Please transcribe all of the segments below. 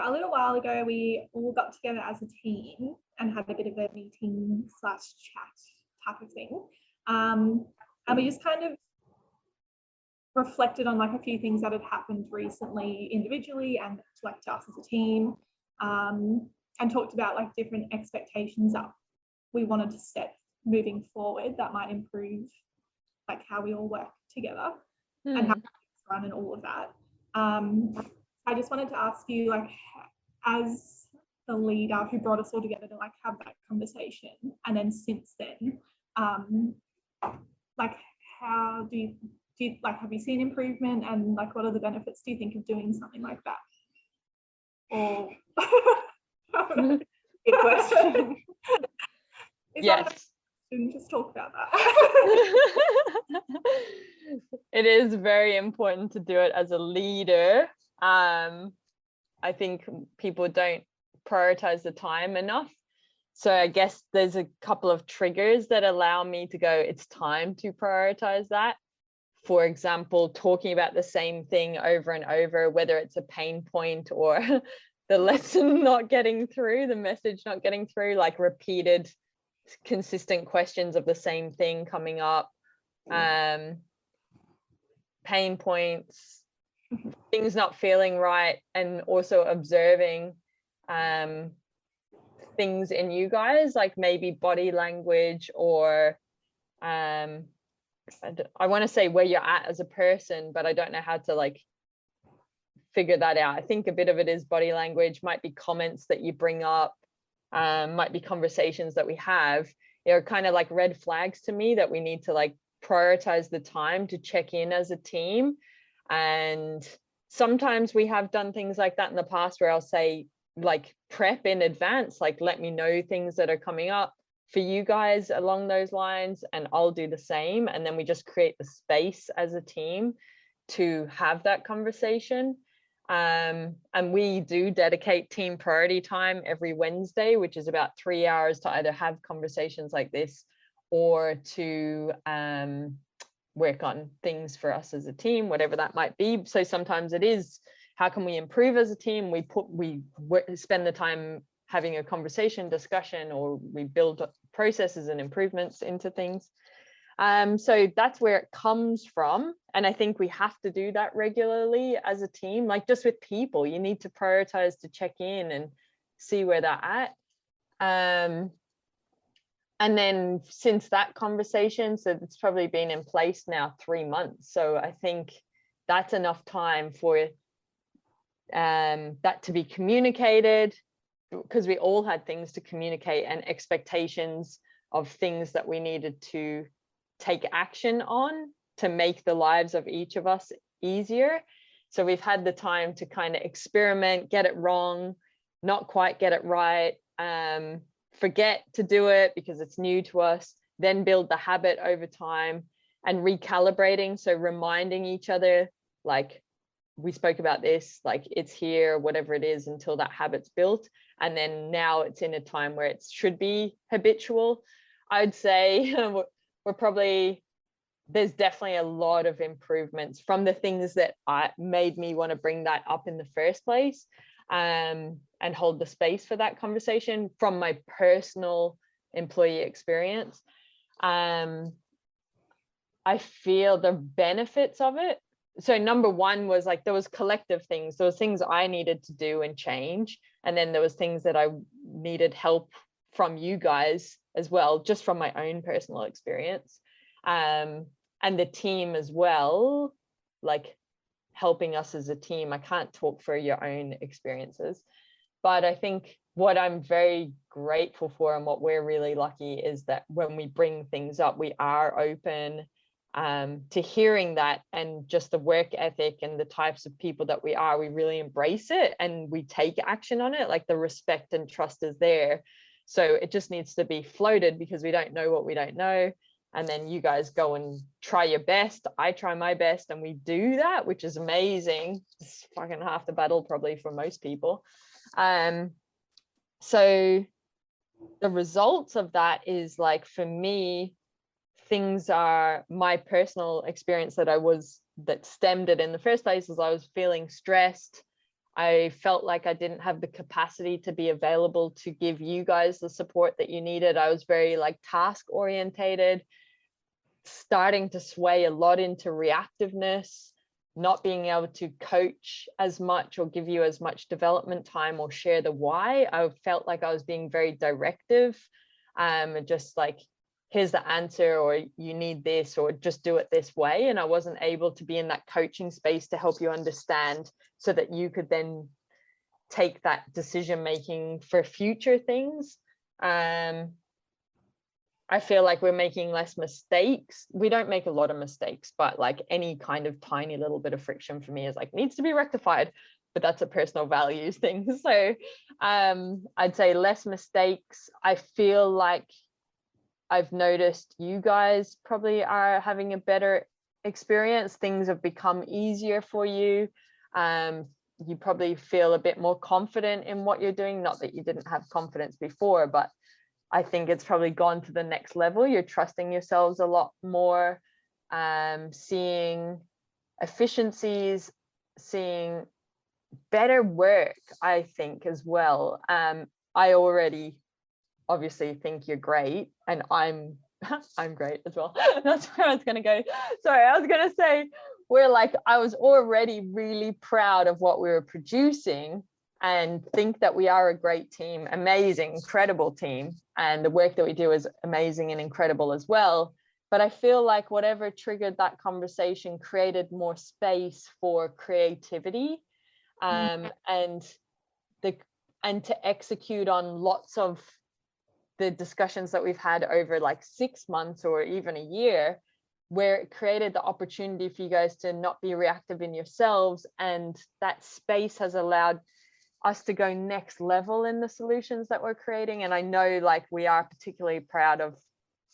a little while ago, we all got together as a team and had a bit of a meeting / chat type of thing. And we just kind of reflected on like a few things that had happened recently individually and like to us as a team, and talked about like different expectations that we wanted to set moving forward that might improve like how we all work together and how we run and all of that. I just wanted to ask you, like, as the leader who brought us all together to like have that conversation, and then since then, like, how do you like, have you seen improvement, and like what are the benefits do you think of doing something like that? Or good question. Yes. Just talk about that. It is very important to do it as a leader. I think people don't prioritize the time enough. So I guess there's a couple of triggers that allow me to go, it's time to prioritize that. For example, talking about the same thing over and over, whether it's a pain point or the lesson not getting through, the message not getting through, like repeated, consistent questions of the same thing coming up, pain points, things not feeling right, and also observing things in you guys, like maybe body language, or I want to say where you're at as a person, but I don't know how to like figure that out. I think a bit of it is body language, might be comments that you bring up, might be conversations that we have. They're kind of like red flags to me that we need to like prioritize the time to check in as a team. And sometimes we have done things like that in the past where I'll say, like, prep in advance, like let me know things that are coming up for you guys along those lines, and I'll do the same. And then we just create the space as a team to have that conversation. And we do dedicate team priority time every Wednesday, which is about 3 hours to either have conversations like this or to work on things for us as a team, whatever that might be. So sometimes it is, how can we improve as a team? We spend the time having a conversation, discussion, or we build processes and improvements into things. So that's where it comes from. And I think we have to do that regularly as a team, like just with people, you need to prioritize to check in and see where they're at. And then since that conversation, so it's probably been in place now 3 months. So I think that's enough time for that to be communicated, because we all had things to communicate and expectations of things that we needed to take action on to make the lives of each of us easier. So we've had the time to kind of experiment, get it wrong, not quite get it right, forget to do it because it's new to us, then build the habit over time, and recalibrating. So reminding each other, like, we spoke about this, like it's here, whatever it is, until that habit's built. And then now it's in a time where it should be habitual. I'd say we're probably, there's definitely a lot of improvements from the things that made me want to bring that up in the first place, and hold the space for that conversation from my personal employee experience. I feel the benefits of it. So number one was like, there was collective things, there was things I needed to do and change. And then there was things that I needed help from you guys as well, just from my own personal experience. And the team as well, like helping us as a team. I can't talk for your own experiences, but I think what I'm very grateful for and what we're really lucky is that when we bring things up, we are open to hearing that, and just the work ethic and the types of people that we are, we really embrace it and we take action on it. Like the respect and trust is there. So it just needs to be floated, because we don't know what we don't know. And then you guys go and try your best. I try my best, and we do that, which is amazing. It's fucking half the battle probably for most people. So the results of that is, like, for me, things are, my personal experience that stemmed it in the first place is I was feeling stressed. I felt like I didn't have the capacity to be available to give you guys the support that you needed. I was very like task orientated, starting to sway a lot into reactiveness, not being able to coach as much or give you as much development time or share the why. I felt like I was being very directive, just like, here's the answer, or you need this, or just do it this way. And I wasn't able to be in that coaching space to help you understand so that you could then take that decision making for future things. I feel like we're making less mistakes. We don't make a lot of mistakes, but like any kind of tiny little bit of friction for me is like needs to be rectified, but that's a personal values thing. So I'd say less mistakes. I feel like I've noticed you guys probably are having a better experience. Things have become easier for you. You probably feel a bit more confident in what you're doing. Not that you didn't have confidence before, but I think it's probably gone to the next level. You're trusting yourselves a lot more, seeing efficiencies, seeing better work, I think, as well. I already obviously think you're great, and I'm great as well. That's where I was gonna go. Sorry, I was gonna say I was already really proud of what we were producing and think that we are a great team, amazing, incredible team. And the work that we do is amazing and incredible as well. But I feel like whatever triggered that conversation created more space for creativity, and to execute on lots of the discussions that we've had over like 6 months or even a year, where it created the opportunity for you guys to not be reactive in yourselves. And that space has allowed us to go next level in the solutions that we're creating. And I know like we are particularly proud of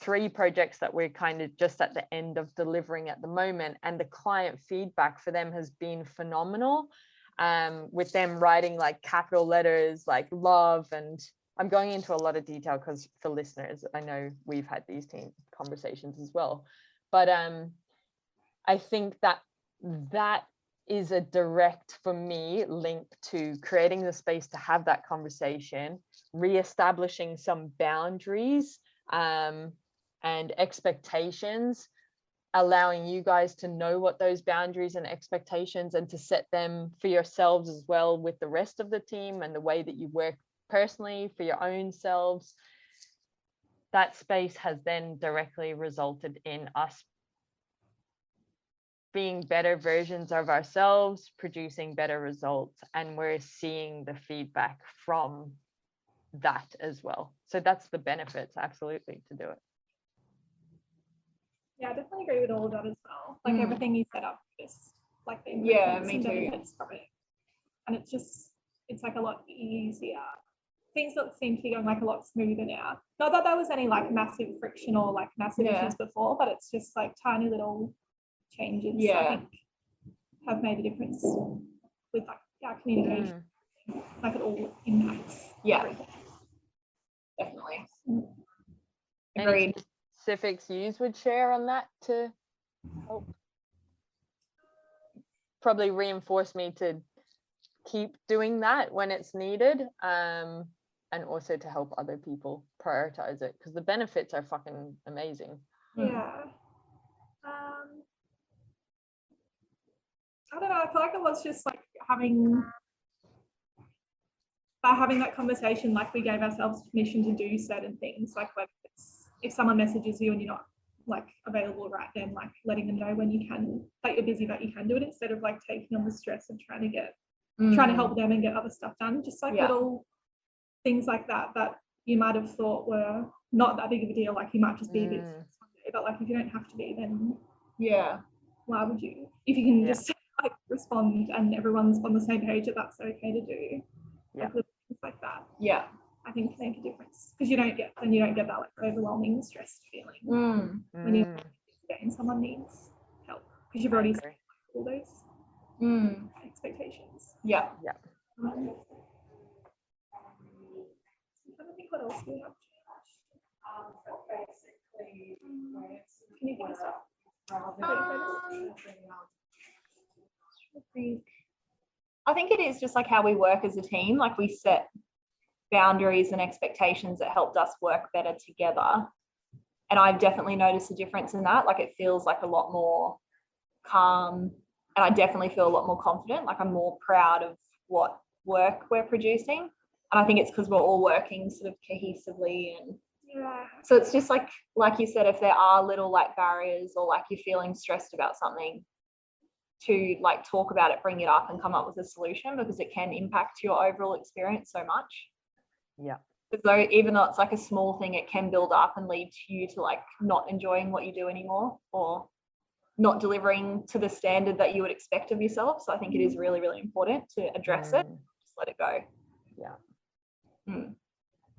3 projects that we're kind of just at the end of delivering at the moment, and the client feedback for them has been phenomenal, with them writing like capital letters like love. And I'm going into a lot of detail because for listeners, I know we've had these team conversations as well, but I think that is a direct, for me, link to creating the space to have that conversation, reestablishing some boundaries and expectations, allowing you guys to know what those boundaries and expectations and to set them for yourselves as well with the rest of the team, and the way that you work personally for your own selves. That space has then directly resulted in us being better versions of ourselves, producing better results, and we're seeing the feedback from that as well. So that's the benefits, absolutely, to do it. Yeah, I definitely agree with all of that as well. Like everything you set up, just like the me too. benefits from it, and it's like a lot easier. Things that seem to be going like a lot smoother now. Not that there was any like massive friction or like massive issues before, but it's just like tiny little changes, I think, have made a difference with like our communication. Like it all impacts everything. Definitely. Agreed. Any specifics you would share on that to help probably reinforce me to keep doing that when it's needed, and also to help other people prioritize it, because the benefits are fucking amazing. Yeah. I don't know, I feel like it was just like having that conversation, like we gave ourselves permission to do certain things, like whether it's if someone messages you and you're not like available right then, like letting them know when you can, that you're busy, that you can do it, instead of like taking on the stress of trying to help them and get other stuff done. Just like little things like that you might have thought were not that big of a deal, like you might just be a bit Sunday, but like if you don't have to be, then why would you? If you can just like respond and everyone's on the same page that that's okay to do, like little things like that. I think can make a difference, because you don't get that like overwhelming stressed feeling when you're and someone needs help, because you've already set all those expectations. Yeah. I'm trying to think what else we have. Can you think of stuff? I think I think it is just like how we work as a team. Like we set boundaries and expectations that helped us work better together. And I've definitely noticed a difference in that. Like it feels like a lot more calm, and I definitely feel a lot more confident. Like I'm more proud of what work we're producing. And I think it's because we're all working sort of cohesively. And Yeah. so it's just like you said, if there are little like barriers or like you're feeling stressed about something, to like talk about it, bring it up and come up with a solution, because it can impact your overall experience so much. Yeah. So even though it's like a small thing, it can build up and lead to you to like not enjoying what you do anymore, or not delivering to the standard that you would expect of yourself. So I think it is really, really important to address it, just let it go. Yeah.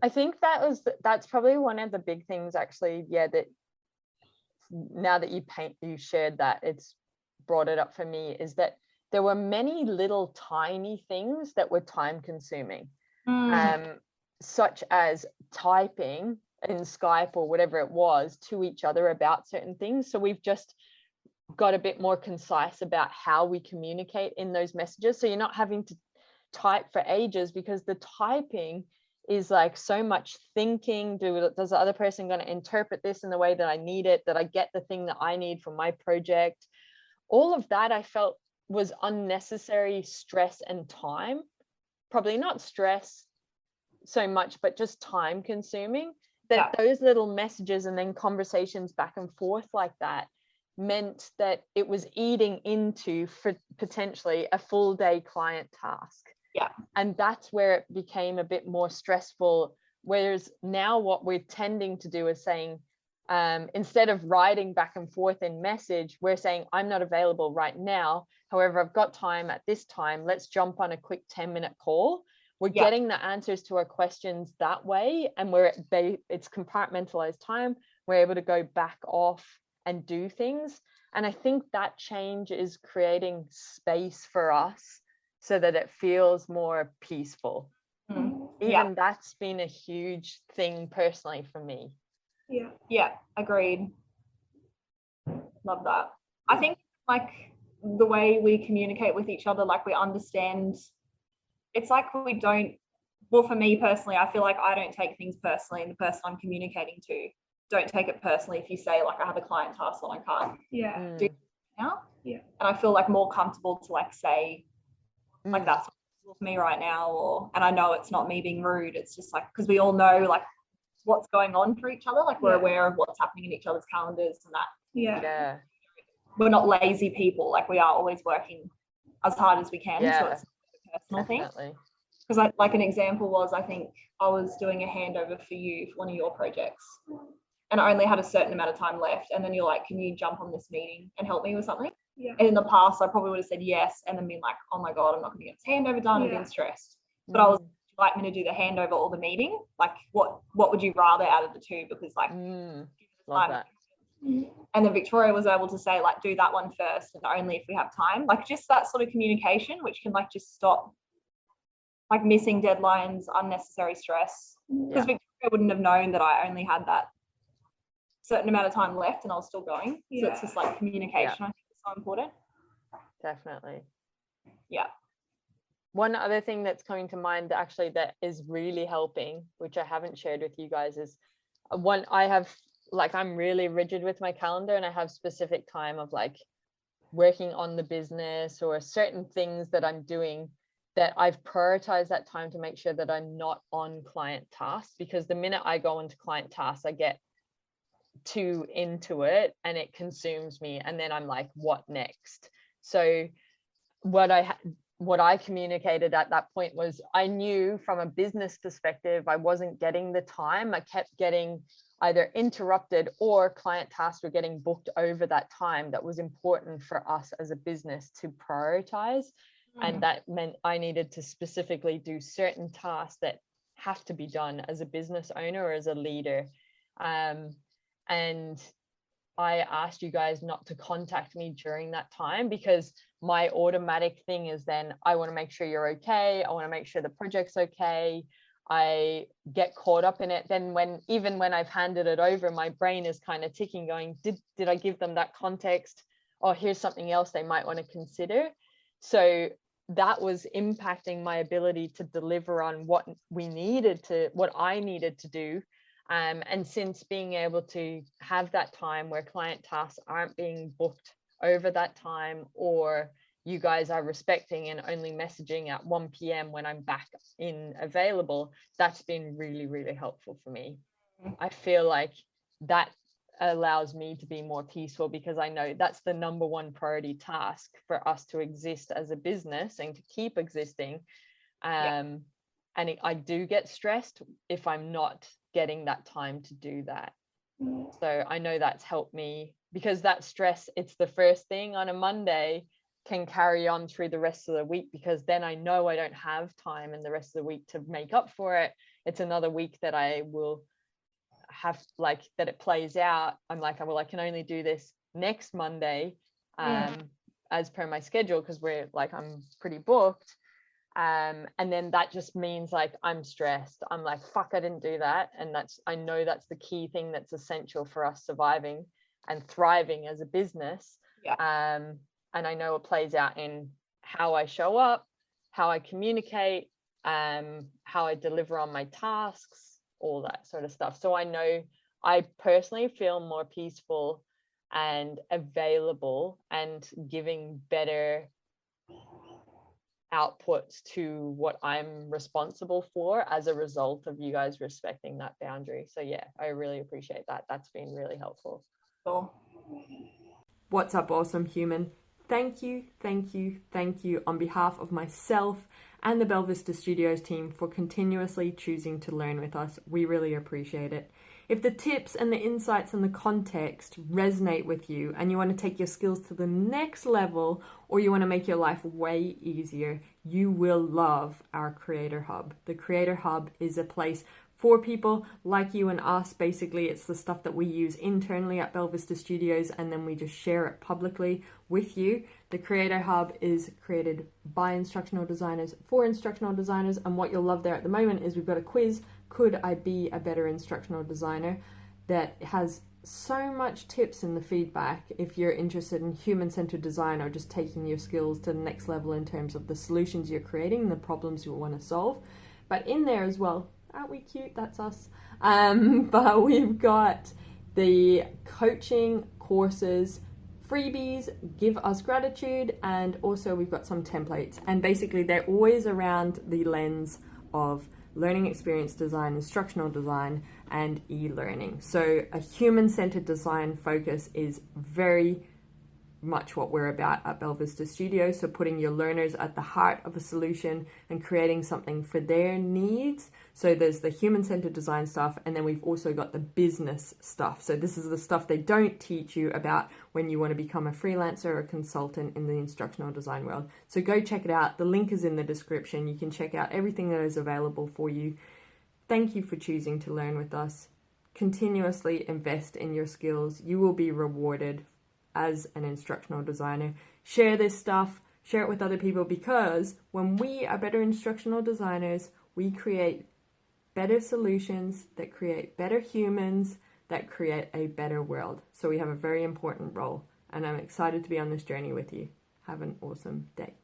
I think that's probably one of the big things actually, that now that you shared that, it's brought it up for me, is that there were many little tiny things that were time consuming, such as typing in Skype or whatever it was to each other about certain things. So we've just got a bit more concise about how we communicate in those messages. So you're not having to type for ages, because the typing is like so much thinking. Does the other person going to interpret this in the way that I need it, that I get the thing that I need for my project? All of that I felt was unnecessary stress and time. Probably not stress so much, but just time consuming. That those little messages and then conversations back and forth like that meant that it was eating into for potentially a full day client task. Yeah. And that's where it became a bit more stressful. Whereas now what we're tending to do is saying, instead of writing back and forth in message, we're saying, I'm not available right now. However, I've got time at this time. Let's jump on a quick 10-minute call. We're getting the answers to our questions that way. And it's compartmentalized time. We're able to go back off and do things. And I think that change is creating space for us so that it feels more peaceful. Even that's been a huge thing personally for me. Yeah, agreed. Love that. I think like the way we communicate with each other, like we understand, it's like we don't, well, for me personally, I feel like I don't take things personally, and the person I'm communicating to don't take it personally if you say like I have a client task that I can't do now. And I feel like more comfortable to like say like that's for me right now, and I know it's not me being rude. It's just like, because we all know like what's going on for each other, like we're aware of what's happening in each other's calendars and that. We're not lazy people, like we are always working as hard as we can. So it's a personal thing. Because like an example was, I think I was doing a handover for you for one of your projects, and I only had a certain amount of time left, and then you're like, can you jump on this meeting and help me with something? And in the past I probably would have said yes, and then been like, oh my god, I'm not gonna get this handover done. I'm being stressed. But I was like, me to do the handover or the meeting, like what would you rather out of the two? Because like love that. And then Victoria was able to say like, do that one first, and only if we have time. Like just that sort of communication, which can like just stop like missing deadlines, unnecessary stress. Because Victoria wouldn't have known that I only had that certain amount of time left and I was still going. So it's just like communication, I think is so important. Definitely. Yeah. One other thing that's coming to mind actually that is really helping, which I haven't shared with you guys, is one, I have like, I'm really rigid with my calendar, and I have specific time of like working on the business or certain things that I'm doing, that I've prioritized that time to make sure that I'm not on client tasks, because the minute I go into client tasks, I get too into it and it consumes me, and then I'm like, what next? So what I communicated at that point was, I knew from a business perspective I wasn't getting the time. I kept getting either interrupted, or client tasks were getting booked over that time that was important for us as a business to prioritize. And that meant I needed to specifically do certain tasks that have to be done as a business owner or as a leader. And I asked you guys not to contact me during that time, because my automatic thing is then I want to make sure you're okay. I want to make sure the project's okay. I get caught up in it. Then even when I've handed it over, my brain is kind of ticking, going, did I give them that context? Or here's something else they might want to consider. So that was impacting my ability to deliver on what I needed to do. And since being able to have that time where client tasks aren't being booked over that time, or you guys are respecting and only messaging at 1 p.m. when I'm back in available, that's been really, really helpful for me. I feel like that allows me to be more peaceful, because I know that's the number one priority task for us to exist as a business and to keep existing. And I do get stressed if I'm not getting that time to do that. So I know that's helped me, because that stress, it's the first thing on a Monday, can carry on through the rest of the week, because then I know I don't have time in the rest of the week to make up for it. It's another week that I will have, like, that it plays out. I'm like, well, I can only do this next Monday as per my schedule, because I'm pretty booked. And then that just means like I'm stressed. I'm like, fuck, I didn't do that. And I know that's the key thing that's essential for us surviving and thriving as a business. And I know it plays out in how I show up, how I communicate, how I deliver on my tasks, all that sort of stuff. So I know I personally feel more peaceful and available and giving better outputs to what I'm responsible for as a result of you guys respecting that boundary. So yeah, I really appreciate that. That's been really helpful. Cool. What's up, awesome human? Thank you on behalf of myself and the Belle Vista Studios team for continuously choosing to learn with us. We really appreciate it. If the tips and the insights and the context resonate with you and you want to take your skills to the next level, or you want to make your life way easier, you will love our Creator Hub. The Creator Hub is a place for people like you and us. Basically, it's the stuff that we use internally at Belle Vista Studios, and then we just share it publicly with you. The Creator Hub is created by instructional designers for instructional designers, and what you'll love there at the moment is we've got a quiz, could I be a better instructional designer, that has so much tips in the feedback if you're interested in human-centered design or just taking your skills to the next level in terms of the solutions you're creating, the problems you want to solve. But in there as well, aren't we cute? That's us. But we've got the coaching courses, freebies, give us gratitude, and also we've got some templates. And basically they're always around the lens of learning experience design, instructional design, and e-learning. So a human-centered design focus is very much what we're about at Belle Vista Studios. So putting your learners at the heart of a solution and creating something for their needs. So there's the human-centered design stuff, and then we've also got the business stuff. So this is the stuff they don't teach you about when you want to become a freelancer or a consultant in the instructional design world. So go check it out. The link is in the description. You can check out everything that is available for you. Thank you for choosing to learn with us. Continuously invest in your skills. You will be rewarded as an instructional designer. Share this stuff, share it with other people, because when we are better instructional designers, we create better solutions that create better humans, that create a better world. So we have a very important role, and I'm excited to be on this journey with you. Have an awesome day.